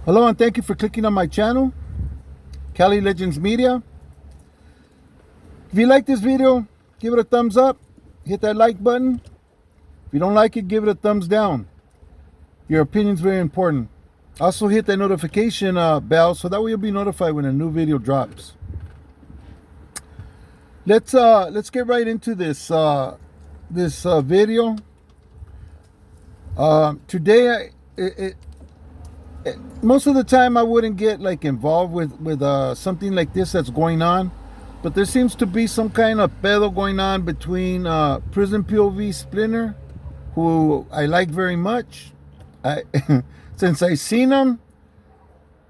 Hello and thank you for clicking on my channel, Cali Legends Media. If you like this video, give it a thumbs up, hit that like button. If you don't like it, give it a thumbs down. Your opinion is very important. Also hit that notification bell so that way you'll be notified when a new video drops. Let's get right into this video. Today most of the time I wouldn't get like involved with something like this that's going on, but there seems to be some kind of pedo going on between Prison POV Splinter, who I like very much. Since I seen him,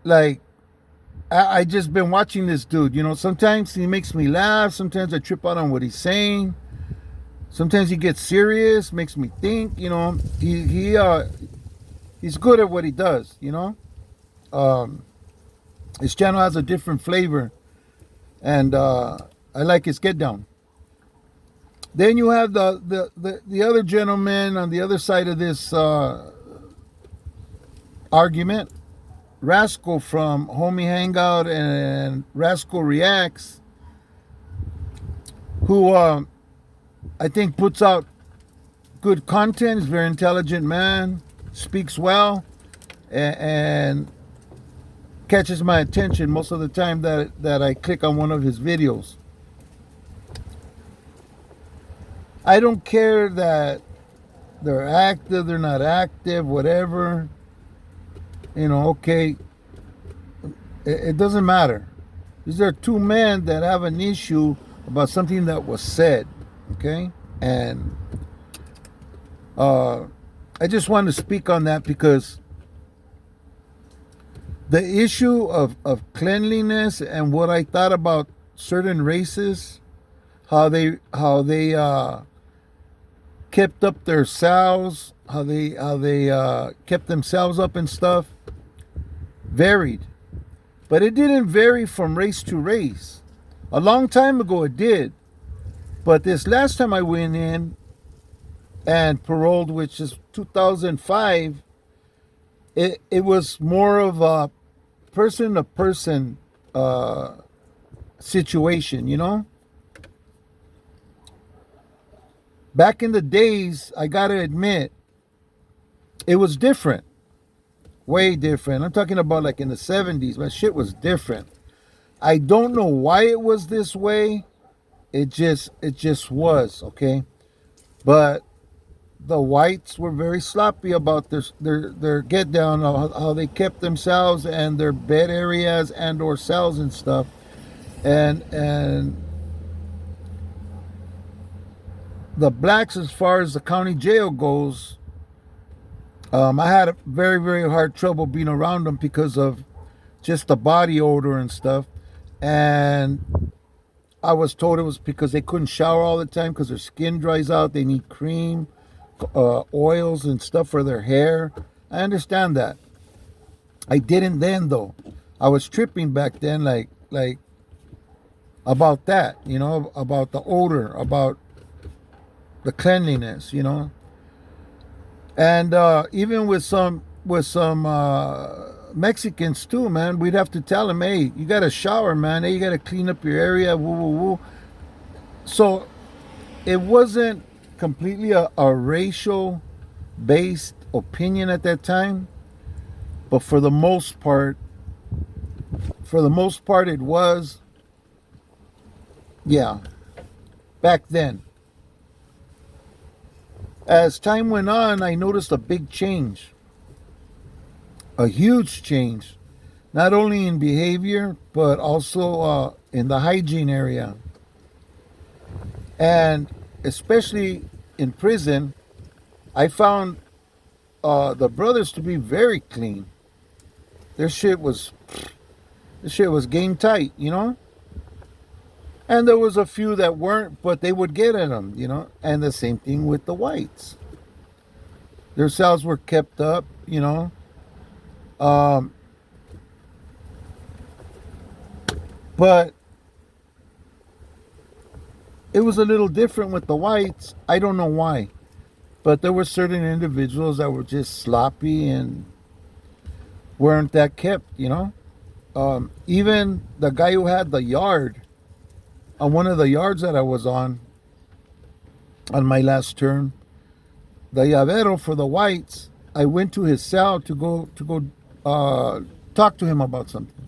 like I just been watching this dude. You know, sometimes he makes me laugh. Sometimes I trip out on what he's saying. Sometimes he gets serious, makes me think. You know, he's good at what he does. You know, his channel has a different flavor, and I like his get down. Then you have the other gentleman on the other side of this argument, Rascal from Homie Hangout and Rascal Reacts, who I think puts out good content. He's a very intelligent man, speaks well, and catches my attention most of the time that I click on one of his videos. I don't care that they're active, they're not active, whatever. You know, okay, it doesn't matter. These are two men that have an issue about something that was said, okay? And I just want to speak on that because the issue of cleanliness and what I thought about certain races, how they kept up their cells, how they kept themselves up and stuff, varied. But it didn't vary from race to race. A long time ago it did. But this last time I went in and paroled, which is 2005, it was more of a person to person situation, you know? Back in the days, I gotta admit, it was different. Way different. I'm talking about like in the 70s, but shit was different. I don't know why it was this way. It just was, okay? But the whites were very sloppy about their get down, how they kept themselves and their bed areas and or cells and stuff. And the blacks, as far as the county jail goes, I had a very, very hard trouble being around them because of just the body odor and stuff. And I was told it was because they couldn't shower all the time because their skin dries out. They need cream, oils and stuff for their hair. I understand that. I didn't then, though. I was tripping back then, like about that, you know, about the odor, about the cleanliness, you know. And even with some Mexicans too, man, we'd have to tell them, hey, you got to shower, man. Hey, you got to clean up your area, woo, woo, woo. So it wasn't completely a racial based opinion at that time, but for the most part it was, yeah, back then. As time went on, I noticed a big change, a huge change, not only in behavior, but also in the hygiene area. And especially in prison, I found the brothers to be very clean. Their shit was game tight, you know? And there was a few that weren't, but they would get at them, you know? And the same thing with the whites. Their cells were kept up, you know? But it was a little different with the whites. I don't know why. But there were certain individuals that were just sloppy and weren't that kept, even the guy who had the yard, on one of the yards that I was on my last term, the llavero for the whites, I went to his cell to go talk to him about something.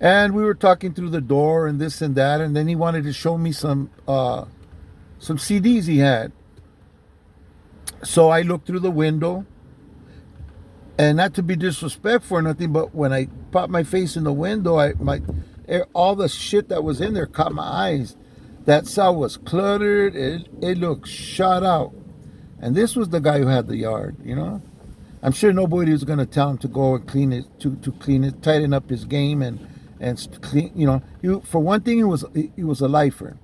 And we were talking through the door and this and that, and then he wanted to show me some CDs he had. So I looked through the window, and not to be disrespectful or nothing, but when I popped my face in the window, all the shit that was in there caught my eyes. That cell was cluttered. It looked shot out. And this was the guy who had the yard, I'm sure nobody was going to tell him to go and clean it, to clean it, tighten up his game and clean, for one thing, he was a lifer.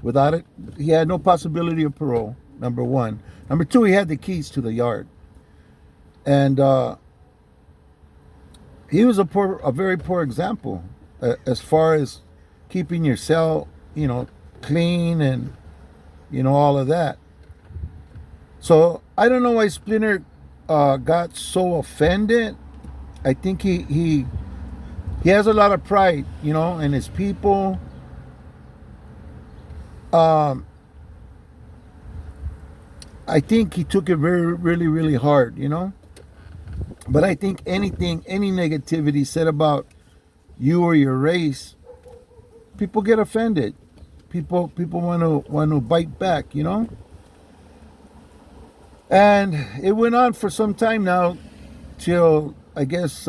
Without it, he had no possibility of parole, number one. Number two, he had the keys to the yard. And he was a very poor example as far as keeping your cell, clean and, all of that. So I don't know why Splinter got so offended. I think he has a lot of pride, in his people. I think he took it really, really hard, But I think any negativity said about you or your race, people get offended. People want to bite back, And it went on for some time now, till I guess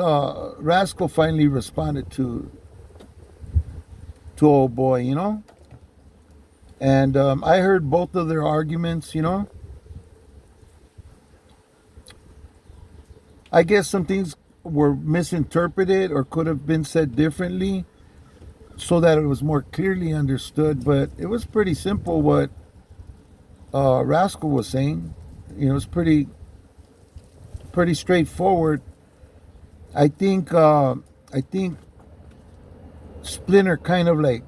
Rascal finally responded to old boy, And I heard both of their arguments, I guess some things were misinterpreted or could have been said differently so that it was more clearly understood. But it was pretty simple what Rascal was saying. It was pretty straightforward. I think Splinter kind of like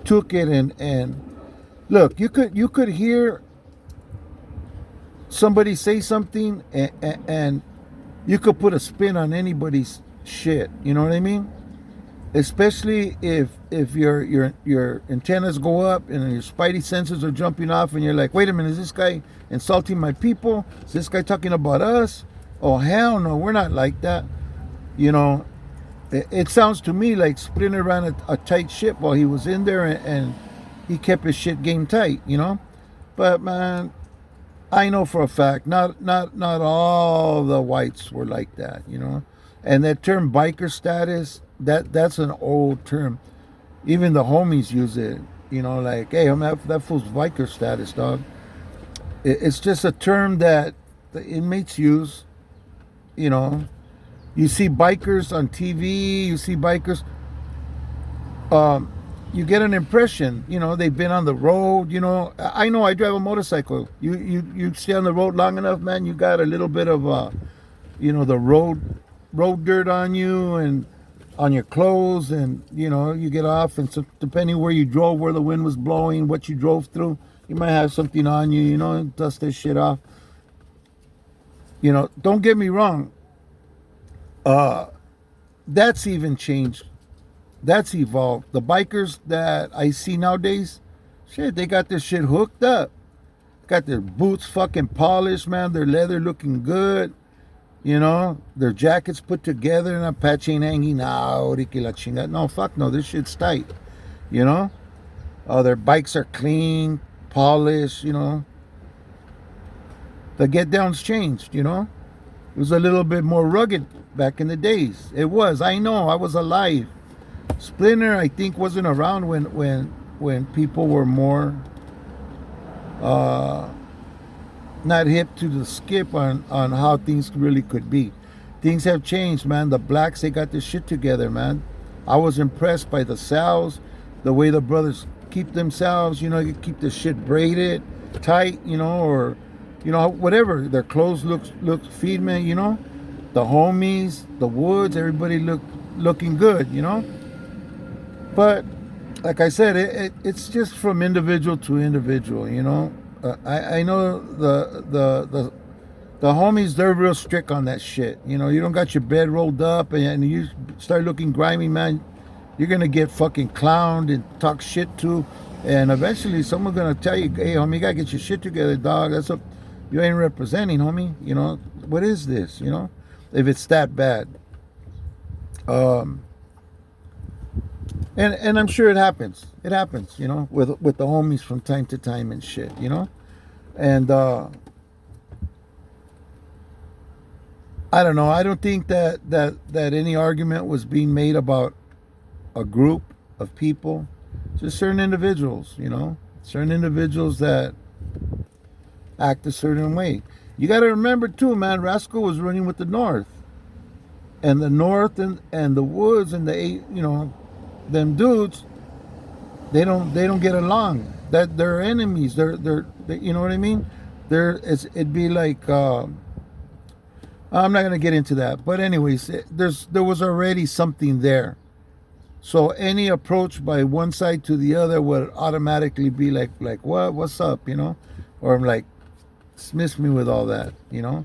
took it and look. You could hear somebody say something and you could put a spin on anybody's shit. You know what I mean? Especially if your antennas go up and your spidey senses are jumping off and you're like, wait a minute, is this guy insulting my people? Is this guy talking about us? Oh, hell no, we're not like that. It sounds to me like Splinter ran a tight ship while he was in there and he kept his shit game tight, But man, I know for a fact, not all the whites were like that, And that term biker status, that's an old term. Even the homies use it, like, hey, that fool's biker status, dog. It's just a term that the inmates use, You see bikers on TV, you see bikers, you get an impression, they've been on the road, I know I drive a motorcycle. You stay on the road long enough, man, you got a little bit of, the road dirt on you and on your clothes, and, you get off, and so depending where you drove, where the wind was blowing, what you drove through, you might have something on you, dust this shit off. Don't get me wrong. That's even changed. That's evolved. The bikers that I see nowadays, shit, they got their shit hooked up. Got their boots fucking polished, man. Their leather looking good. Their jackets put together and a patch ain't hanging out. No, fuck no. This shit's tight. Their bikes are clean, polished, The get down's changed, It was a little bit more rugged back in the days. It was. I know. I was alive. Splinter, I think, wasn't around when people were more not hip to the skip on how things really could be. Things have changed, man. The blacks, they got this shit together, man. I was impressed by the cells, the way the brothers keep themselves, you keep the shit braided tight, or whatever. Their clothes look feed me, The homies, the Woods, everybody looking good, But like I said, it's just from individual to individual, I know The homies, they're real strict on that shit. You know, you don't got your bed rolled up and you start looking grimy, man, you're gonna get fucking clowned and talk shit to, and eventually someone's gonna tell you, hey homie, you gotta get your shit together, dog. That's what you ain't representing, homie. You know, what is this? You know, if it's that bad. um and I'm sure it happens. It happens, you know, with the homies from time to time and shit, you know. And I don't know. I don't think that any argument was being made about a group of people, just certain individuals, you know, certain individuals that act a certain way. You got to remember too, man. Rascal was running with the North, and the North and the Woods and the you know, them dudes. They don't get along. That they're enemies. They, you know what I mean? It'd be like. I'm not gonna get into that, but anyways, there was already something there. So any approach by one side to the other would automatically be like what's up, you know, or I'm like, dismiss me with all that, you know.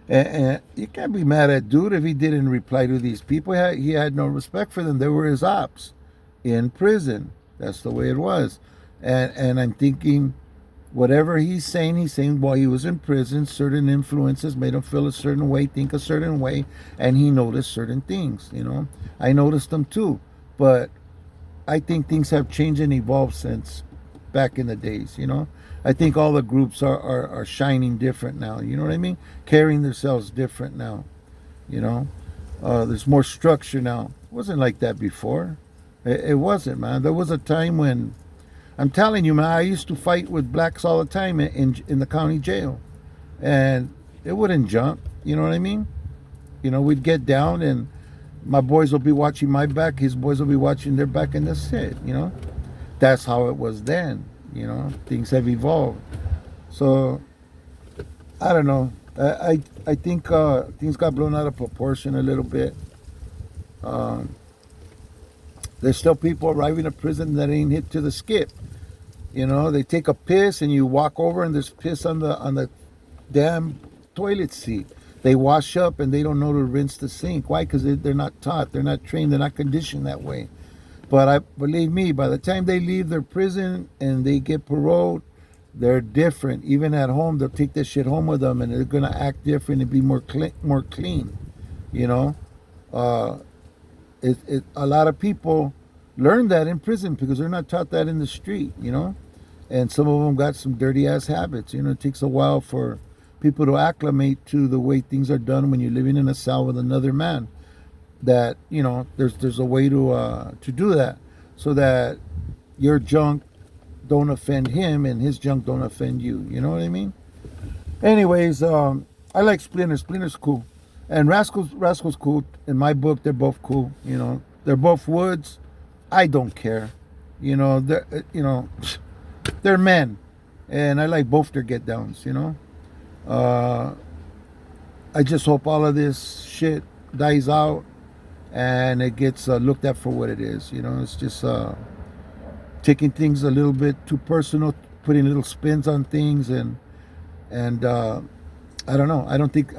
And you can't be mad at dude if he didn't reply to these people. He had no respect for them. They were his ops in prison. That's the way it was. And I'm thinking, whatever he's saying while he was in prison, certain influences made him feel a certain way, think a certain way, and he noticed certain things, you know. I noticed them too, but I think things have changed and evolved since back in the days, you know. I think all the groups are shining different now, you know what I mean? Carrying themselves different now, you know. There's more structure now. It wasn't like that before. It wasn't, man. There was a time when, I'm telling you, man, I used to fight with blacks all the time in the county jail. And it wouldn't jump, you know what I mean? You know, we'd get down and my boys will be watching my back, his boys will be watching their back, and that's it, you know? That's how it was then, you know? Things have evolved. So, I don't know. I think things got blown out of proportion a little bit. There's still people arriving at prison that ain't hit to the skip. You know, they take a piss and you walk over and there's piss on the damn toilet seat. They wash up and they don't know to rinse the sink. Why? Because they're not taught, they're not trained, they're not conditioned that way. But believe me, by the time they leave their prison and they get paroled, they're different. Even at home, they'll take this shit home with them and they're gonna act different and be more clean. You know, a lot of people learn that in prison because they're not taught that in the street, you know. And some of them got some dirty ass habits. You know, it takes a while for people to acclimate to the way things are done when you're living in a cell with another man. That, you know, there's a way to do that so that your junk don't offend him and his junk don't offend you. You know what I mean? Anyways, I like Splinter. Splinter's cool, and Rascal's cool. In my book, they're both cool. You know, they're both Woods. I don't care. You know, they're men, and I like both their get downs. You know, I just hope all of this shit dies out and it gets looked at for what it is. You know, it's just taking things a little bit too personal, putting little spins on things, and I don't know. I don't think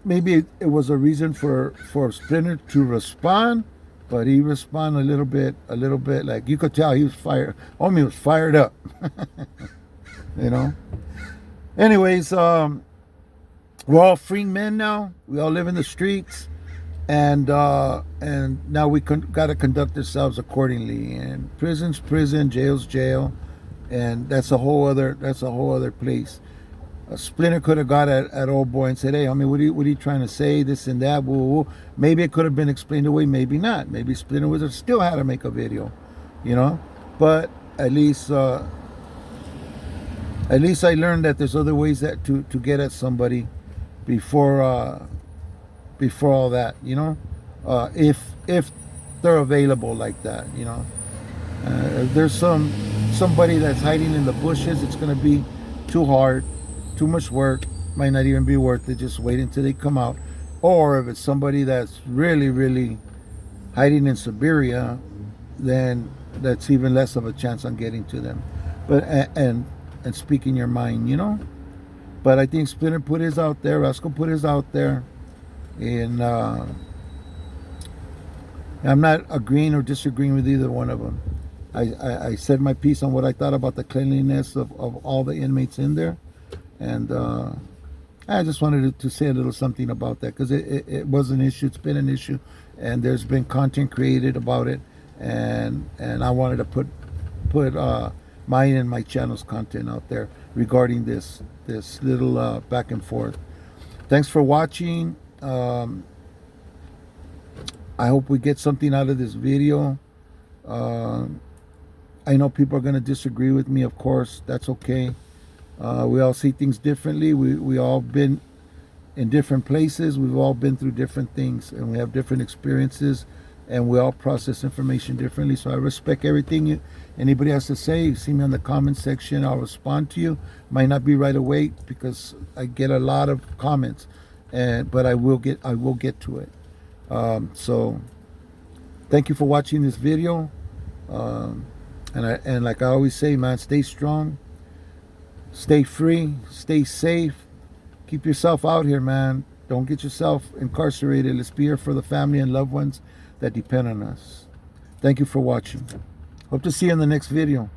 maybe it was a reason for Splinter to respond, but he responded a little bit like you could tell he was fired. Homie was fired up, you know. Anyways, we're all free men now. We all live in the streets, and now we got to conduct ourselves accordingly. And prison's prison, jail's jail, and that's a whole other place. A Splinter could have got at old boy and said, "Hey, I mean, what are you trying to say? This and that." Woo, woo. Maybe it could have been explained away. Maybe not. Maybe Splinter would have still had to make a video, you know. But at least I learned that there's other ways that to get at somebody before all that, you know. If they're available like that, you know. If there's somebody that's hiding in the bushes, it's gonna be too hard. Too much work, might not even be worth it. Just wait until they come out. Or if it's somebody that's really hiding in Siberia, then that's even less of a chance on getting to them. But and speaking your mind, you know. But I think Splinter put his out there, Rascal put his out there, and I'm not agreeing or disagreeing with either one of them. I said my piece on what I thought about the cleanliness of all the inmates in there, and I just wanted to say a little something about that, because it was an issue. It's been an issue, and there's been content created about it, and I wanted to put mine and my channel's content out there regarding this little back and forth. Thanks for watching. I hope we get something out of this video. I know people are going to disagree with me, of course. That's okay. We all see things differently. We all been in different places. We've all been through different things, and we have different experiences, and we all process information differently. So I respect everything anybody has to say. You see me on the comment section, I'll respond to you. Might not be right away because I get a lot of comments, but I will get to it. So thank you for watching this video. And like I always say, man, stay strong, stay free, stay safe, keep yourself out here, man. Don't get yourself incarcerated. Let's be here for the family and loved ones that depend on us. Thank you for watching. Hope to see you in the next video.